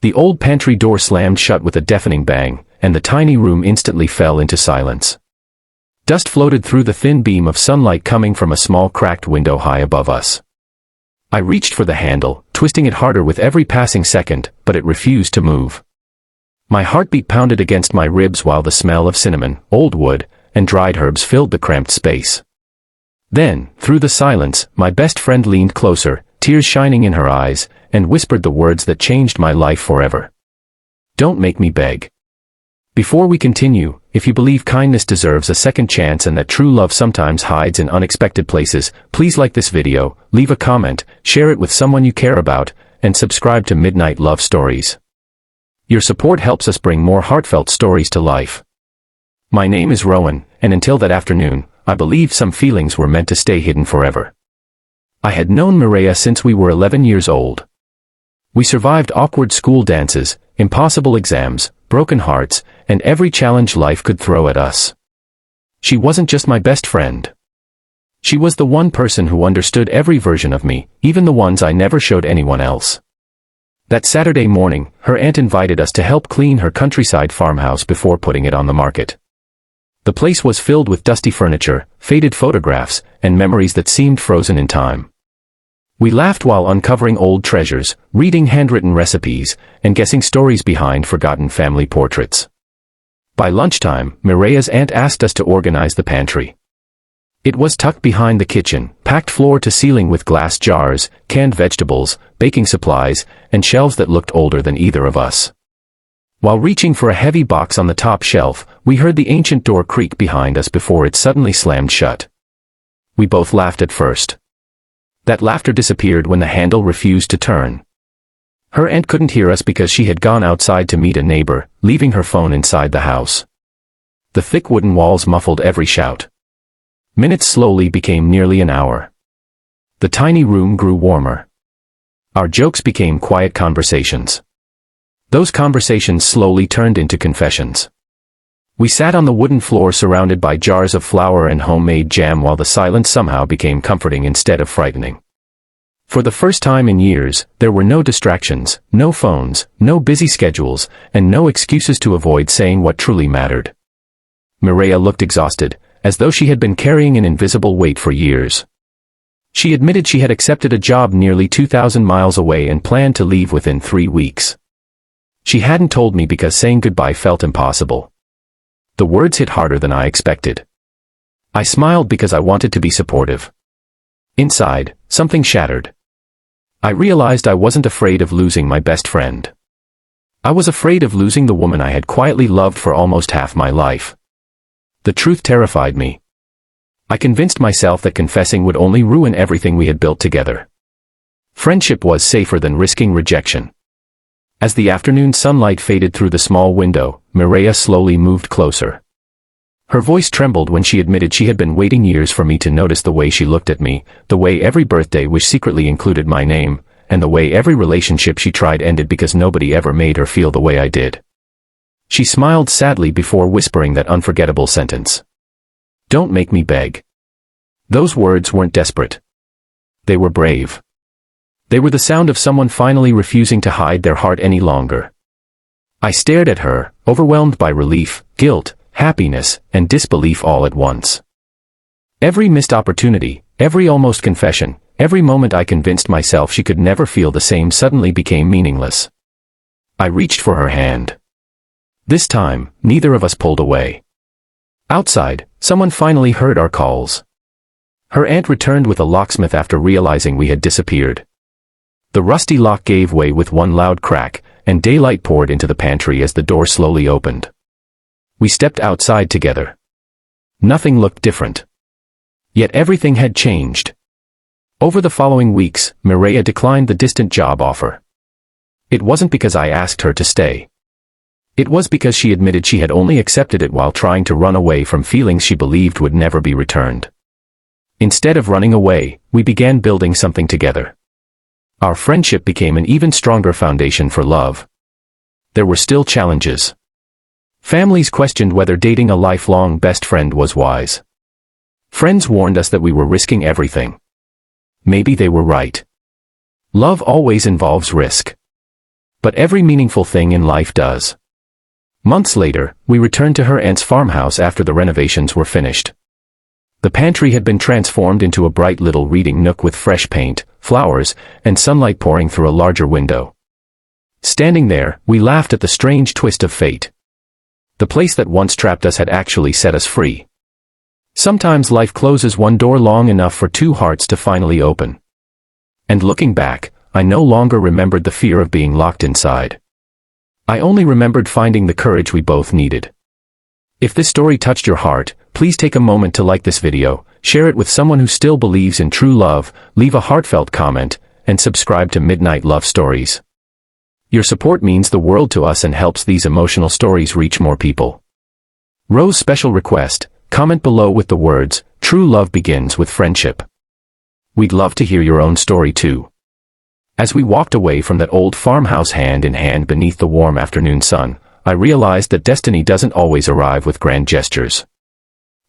The old pantry door slammed shut with a deafening bang, and the tiny room instantly fell into silence. Dust floated through the thin beam of sunlight coming from a small cracked window high above us. I reached for the handle, twisting it harder with every passing second, but it refused to move. My heartbeat pounded against my ribs while the smell of cinnamon, old wood, and dried herbs filled the cramped space. Then, through the silence, my best friend leaned closer, tears shining in her eyes, and whispered the words that changed my life forever. "Don't make me beg." Before we continue, if you believe kindness deserves a second chance and that true love sometimes hides in unexpected places, please like this video, leave a comment, share it with someone you care about, and subscribe to Midnight Love Stories. Your support helps us bring more heartfelt stories to life. My name is Rowan, and until that afternoon, I believed some feelings were meant to stay hidden forever. I had known Mireia since we were 11 years old. We survived awkward school dances, impossible exams, broken hearts, and every challenge life could throw at us. She wasn't just my best friend. She was the one person who understood every version of me, even the ones I never showed anyone else. That Saturday morning, her aunt invited us to help clean her countryside farmhouse before putting it on the market. The place was filled with dusty furniture, faded photographs, and memories that seemed frozen in time. We laughed while uncovering old treasures, reading handwritten recipes, and guessing stories behind forgotten family portraits. By lunchtime, Mireia's aunt asked us to organize the pantry. It was tucked behind the kitchen, packed floor to ceiling with glass jars, canned vegetables, baking supplies, and shelves that looked older than either of us. While reaching for a heavy box on the top shelf, we heard the ancient door creak behind us before it suddenly slammed shut. We both laughed at first. That laughter disappeared when the handle refused to turn. Her aunt couldn't hear us because she had gone outside to meet a neighbor, leaving her phone inside the house. The thick wooden walls muffled every shout. Minutes slowly became nearly an hour. The tiny room grew warmer. Our jokes became quiet conversations. Those conversations slowly turned into confessions. We sat on the wooden floor surrounded by jars of flour and homemade jam while the silence somehow became comforting instead of frightening. For the first time in years, there were no distractions, no phones, no busy schedules, and no excuses to avoid saying what truly mattered. Mireia looked exhausted, as though she had been carrying an invisible weight for years. She admitted she had accepted a job nearly 2,000 miles away and planned to leave within 3 weeks. She hadn't told me because saying goodbye felt impossible. The words hit harder than I expected. I smiled because I wanted to be supportive. Inside, something shattered. I realized I wasn't afraid of losing my best friend. I was afraid of losing the woman I had quietly loved for almost half my life. The truth terrified me. I convinced myself that confessing would only ruin everything we had built together. Friendship was safer than risking rejection. As the afternoon sunlight faded through the small window, Mireia slowly moved closer. Her voice trembled when she admitted she had been waiting years for me to notice the way she looked at me, the way every birthday wish secretly included my name, and the way every relationship she tried ended because nobody ever made her feel the way I did. She smiled sadly before whispering that unforgettable sentence. "Don't make me beg." Those words weren't desperate. They were brave. They were the sound of someone finally refusing to hide their heart any longer. I stared at her, overwhelmed by relief, guilt, happiness, and disbelief all at once. Every missed opportunity, every almost confession, every moment I convinced myself she could never feel the same suddenly became meaningless. I reached for her hand. This time, neither of us pulled away. Outside, someone finally heard our calls. Her aunt returned with a locksmith after realizing we had disappeared. The rusty lock gave way with one loud crack, and daylight poured into the pantry as the door slowly opened. We stepped outside together. Nothing looked different. Yet everything had changed. Over the following weeks, Mireia declined the distant job offer. It wasn't because I asked her to stay. It was because she admitted she had only accepted it while trying to run away from feelings she believed would never be returned. Instead of running away, we began building something together. Our friendship became an even stronger foundation for love. There were still challenges. Families questioned whether dating a lifelong best friend was wise. Friends warned us that we were risking everything. Maybe they were right. Love always involves risk. But every meaningful thing in life does. Months later, we returned to her aunt's farmhouse after the renovations were finished. The pantry had been transformed into a bright little reading nook with fresh paint, flowers, and sunlight pouring through a larger window. Standing there, we laughed at the strange twist of fate. The place that once trapped us had actually set us free. Sometimes life closes one door long enough for two hearts to finally open. And looking back, I no longer remembered the fear of being locked inside. I only remembered finding the courage we both needed. If this story touched your heart, please take a moment to like this video, share it with someone who still believes in true love, leave a heartfelt comment, and subscribe to Midnight Love Stories. Your support means the world to us and helps these emotional stories reach more people. Rose special request, comment below with the words, "True love begins with friendship." We'd love to hear your own story too. As we walked away from that old farmhouse hand in hand beneath the warm afternoon sun, I realized that destiny doesn't always arrive with grand gestures.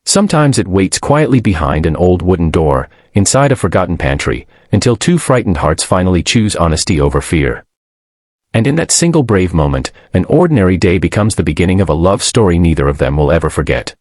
Sometimes it waits quietly behind an old wooden door, inside a forgotten pantry, until two frightened hearts finally choose honesty over fear. And in that single brave moment, an ordinary day becomes the beginning of a love story neither of them will ever forget.